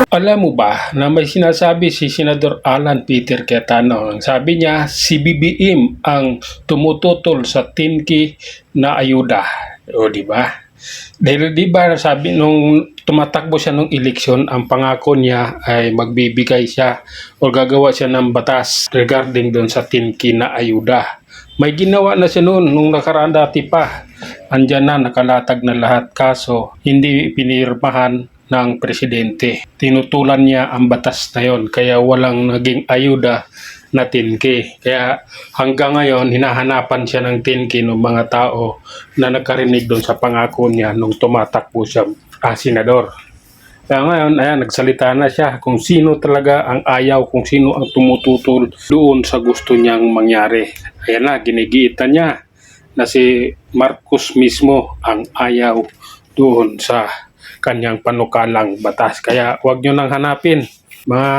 Alam mo ba na may sinasabi si Senador Alan Peter Cayetano? Ang sabi niya, si BBM ang tumututol sa tinki na ayuda. O di ba? Dahil di ba sabi nung tumatakbo siya nung eleksyon, ang pangako niya ay magbibigay siya o gagawa siya ng batas regarding doon sa tinki na ayuda. May ginawa na siya noon nung nakaraan dati pa. Andyan na, nakalatag na lahat, kaso hindi pinirmahan ng presidente. Tinutulan niya ang batas na yon, kaya walang naging ayuda na tinki. Kaya hanggang ngayon, hinahanapan siya ng tinki ng mga tao na nagkarinig doon sa pangako niya nung tumatakbo siya senador. Kaya ngayon, ayan, nagsalita na siya kung sino talaga ang ayaw, kung sino ang tumututol doon sa gusto niyang mangyari. Ayan na, ginigiitan niya na si Marcos mismo ang ayaw doon sa kanyang panukalang batas. Kaya huwag nyo nang hanapin, mga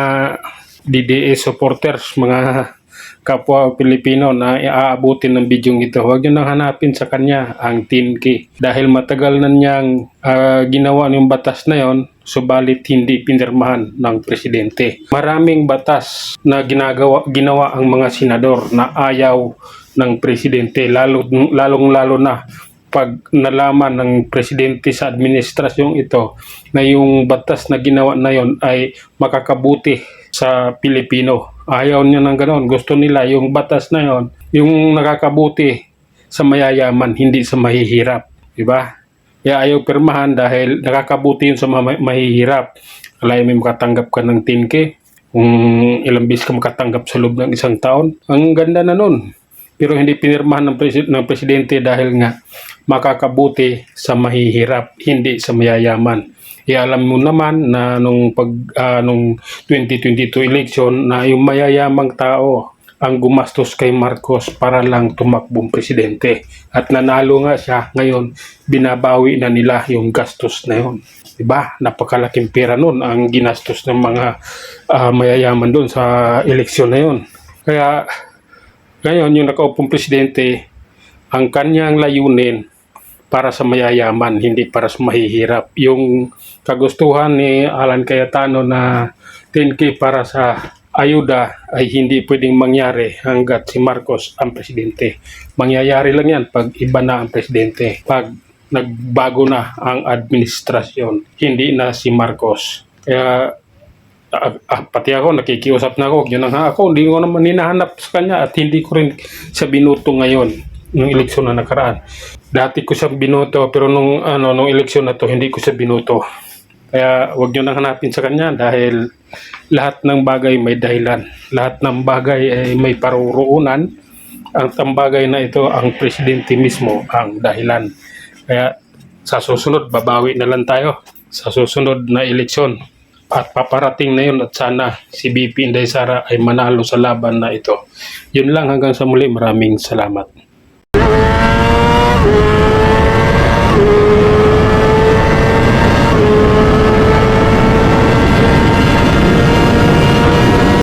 DDA supporters, mga kapwa Pilipino na iaabutin ng bidyong ito. Huwag nyo nang hanapin sa kanya ang tinki. Dahil matagal na niyang ginawa yung batas na yon, subalit hindi pinirmahan ng presidente. Maraming batas na ginawa ang mga senador na ayaw ng presidente, lalong-lalo na pag nalaman ng presidente sa administrasyong ito na yung batas na ginawa na yon ay makakabuti sa Pilipino. Ayaw niya ng ganoon. Gusto nila yung batas na yon, yung nakakabuti sa mayayaman, hindi sa mahihirap. Diba? Kaya ayaw pirmahan dahil nakakabuti yun sa mahihirap. Alay may makatanggap ka ng 10K, kung ilang bis ka makatanggap sa loob ng isang taon. Ang ganda na nun. Pero hindi pinirmahan ng presidente dahil nga makakabuti sa mahihirap, hindi sa mayayaman. Alam mo naman na nung 2022 election na yung mayayamang tao ang gumastos kay Marcos para lang tumakbong presidente. At nanalo nga siya, ngayon binabawi na nila yung gastos na yun. Diba? Napakalaking pera nun ang ginastos ng mga mayayaman doon sa eleksyon na yun. Kaya ngayon, yung nakaupong presidente, ang kanyang layunin para sa mayayaman, hindi para sa mahihirap. Yung kagustuhan ni Alan Cayetano na 10K para sa ayuda ay hindi pwedeng mangyari hanggat si Marcos ang presidente. Mangyayari lang yan pag iba na ang presidente, pag nagbago na ang administrasyon, hindi na si Marcos. Kaya pati ako, nakikiusap na ako. Yun ang ako, hindi ko naman hinahanap sa kanya at hindi ko rin siya binuto ngayon nung eleksyon na nakaraan. Dati ko siya binuto pero nung eleksyon na to, hindi ko siya binuto. Kaya huwag nyo nang hanapin sa kanya dahil lahat ng bagay may dahilan. Lahat ng bagay ay may paruroonan. Ang bagay na ito, ang presidente mismo ang dahilan. Kaya sa susunod, babawi na lang tayo sa susunod na eleksyon. At paparating na yun at sana si BP Inday Sara ay manalo sa laban na ito. Yun lang, hanggang sa muli, maraming salamat.